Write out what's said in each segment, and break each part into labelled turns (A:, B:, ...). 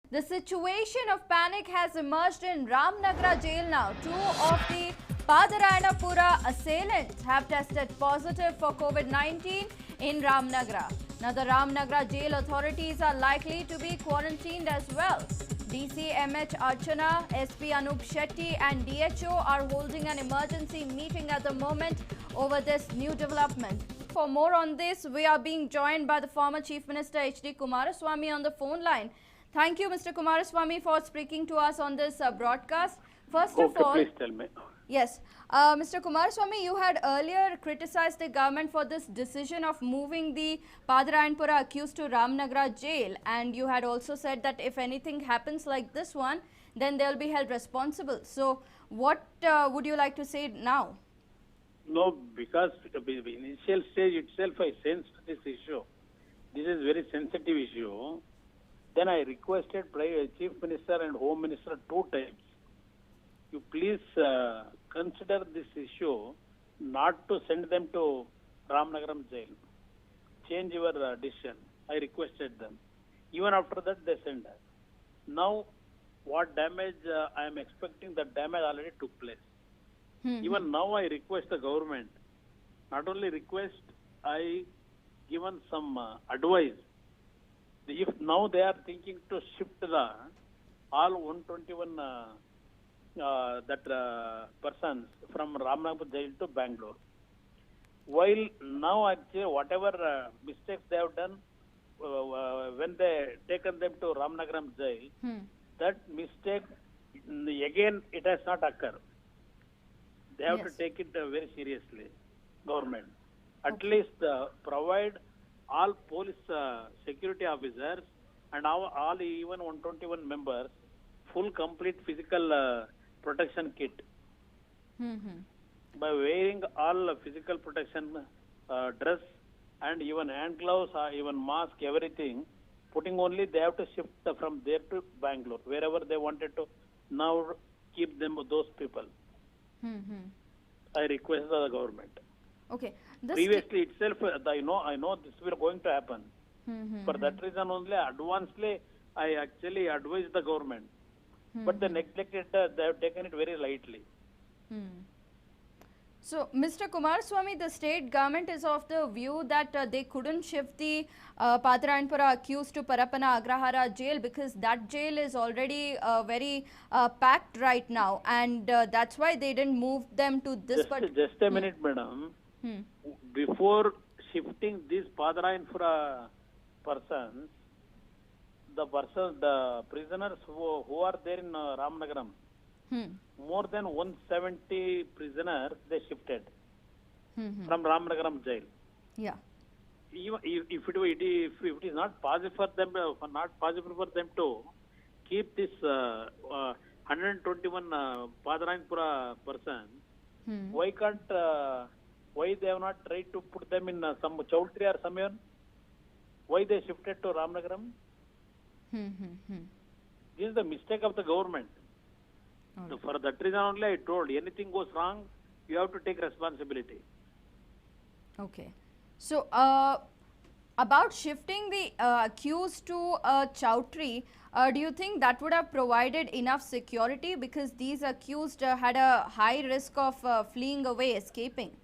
A: The situation of panic has emerged in Ramnagara jail now. Two of the Padarayanapura assailants have tested positive for COVID-19 in Ramnagara. Now, the Ramnagara jail authorities are likely to be quarantined as well. DCMH Archana, SP Anup Shetty and DHO are holding an emergency meeting at the moment over this new development. For more on this, we are being joined by the former Chief Minister H.D. Kumaraswamy on the phone line. Thank you, Mr. Kumaraswamy, for speaking to us on this broadcast. First of all,
B: please tell me.
A: yes, Mr. Kumaraswamy, you had earlier criticized the government for this decision of moving the Padarayanapura accused to Ramnagara jail, and you had also said that if anything happens like this one, then they'll be held responsible. So, what would you like to say now?
B: No, because the initial stage itself I sensed this issue. This is very sensitive issue. Then I requested Chief Minister and Home Minister 2 times. You please consider this issue not to send them to Ramnagaram jail. Change your decision. I requested them. Even after that they send us. Now what damage I am expecting, that damage already took place. Even now I request the government, not only request, I given some advice. If now they are thinking to shift the all 121 persons from Ramnagara jail to Bangalore. While now actually whatever mistakes they have done when they taken them to Ramnagaram jail, that mistake again it has not occurred. They have to take it very seriously, government. At least provide all police security officers and all even 121 members full complete physical protection kit. By wearing all physical protection dress and even hand gloves, even mask, everything, putting only they have to shift from there to Bangalore, wherever they wanted to now keep them, those people. I request the government.
A: Okay.
B: Previously itself, I know this will going to happen. For that reason only, advancedly, I actually advised the government. But they neglected, they have taken it very lightly.
A: So, Mr. Kumaraswamy, the state government is of the view that they couldn't shift the Padarayanapura accused to Parapana Agrahara jail because that jail is already very packed right now, and that's why they didn't move them to this.
B: Just a minute, madam. Before shifting these Padarayanapura persons, the prisoners who are there in Ramnagaram, more than 170 prisoners they shifted from Ramnagaram jail.
A: Yeah.
B: Even if it is not possible for them to keep this 121 Padarayanapura persons, why can't why they have not tried to put them in some Chowdhury or somewhere? Why they shifted to Ramnagaram? This is the mistake of the government. So for that reason only I told, anything goes wrong, you have to take responsibility.
A: Okay. So, about shifting the accused to Chowdhury, do you think that would have provided enough security, because these accused had a high risk of fleeing away, escaping?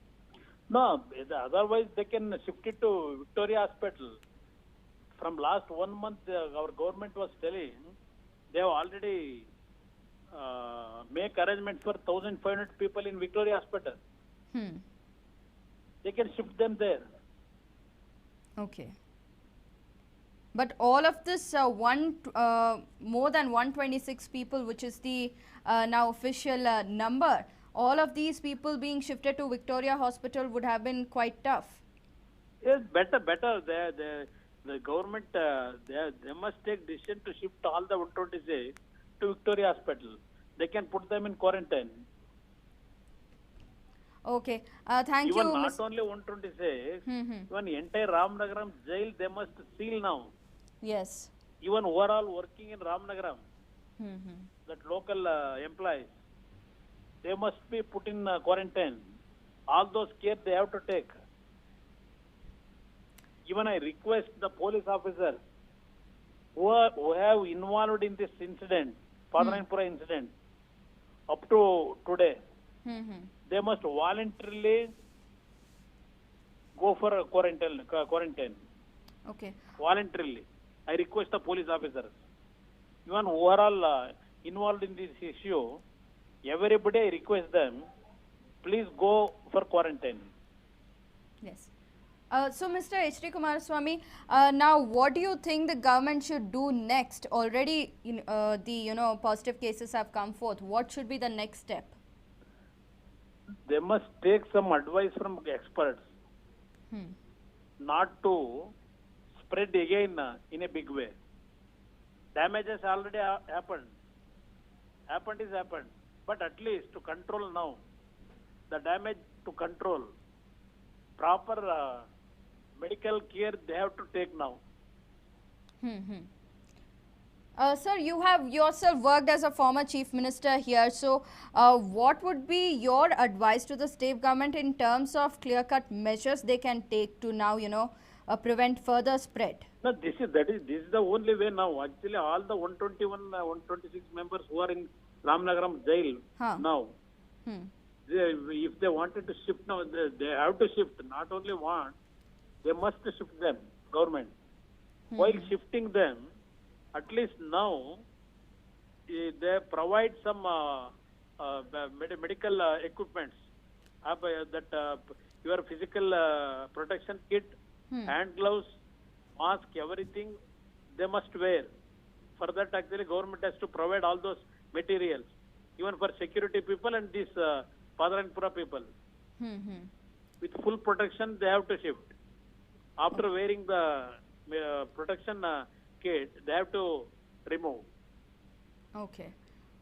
B: No, otherwise they can shift it to Victoria Hospital. From last 1 month, our government was telling they have already make arrangements for 1,500 people in Victoria Hospital. They can shift them there.
A: Okay. But all of this more than 126 people, which is the now official number, all of these people being shifted to Victoria Hospital would have been quite tough.
B: Yes, better. The government, they must take decision to shift all the 126 to Victoria Hospital. They can put them in quarantine.
A: Okay. Thank you.
B: Even not only 126, even entire Ramnagaram jail they must seal now.
A: Yes.
B: Even overall working in Ramnagaram, that local employees, they must be put in quarantine. All those care they have to take. Even I request the police officers who have involved in this incident, Padanayanapura incident, up to today, they must voluntarily go for a quarantine.
A: Okay.
B: Voluntarily. I request the police officers, even who are all involved in this issue, everybody I request them, please go for quarantine.
A: Yes. So, Mr. H.D. Kumaraswamy, now what do you think the government should do next? Already, the positive cases have come forth. What should be the next step?
B: They must take some advice from experts, not to spread again in a big way. Damage has already happened. Happened is happened. But at least to control now, the damage to control, proper medical care they have to take now.
A: Sir, you have yourself worked as a former chief minister here. So, what would be your advice to the state government in terms of clear-cut measures they can take to now, prevent further spread?
B: No, this is the only way now. Actually, all the 121, 126 members who are in Ramnagaram jail now, if they wanted to shift now, they have to shift. Not only want, they must shift them, government. While shifting them, at least now, they provide some medical equipments, that your physical protection kit, hand gloves, mask, everything, they must wear. For that, actually, government has to provide all those materials, even for security people and these Padanayanapura people. With full protection, they have to shift. After wearing the protection kit, they have to remove.
A: Okay.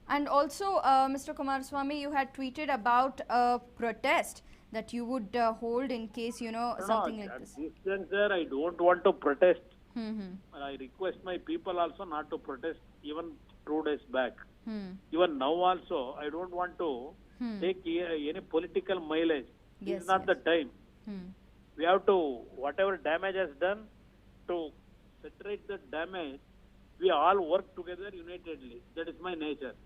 A: And also, Mr. Kumaraswamy, you had tweeted about a protest that you would hold in case, something like this.
B: This juncture, I don't want to protest. I request my people also not to protest even 2 days back. Even now also, I don't want to take any political mileage. This is not the time. We have to, whatever damage has done, to separate the damage, we all work together unitedly. That is my nature.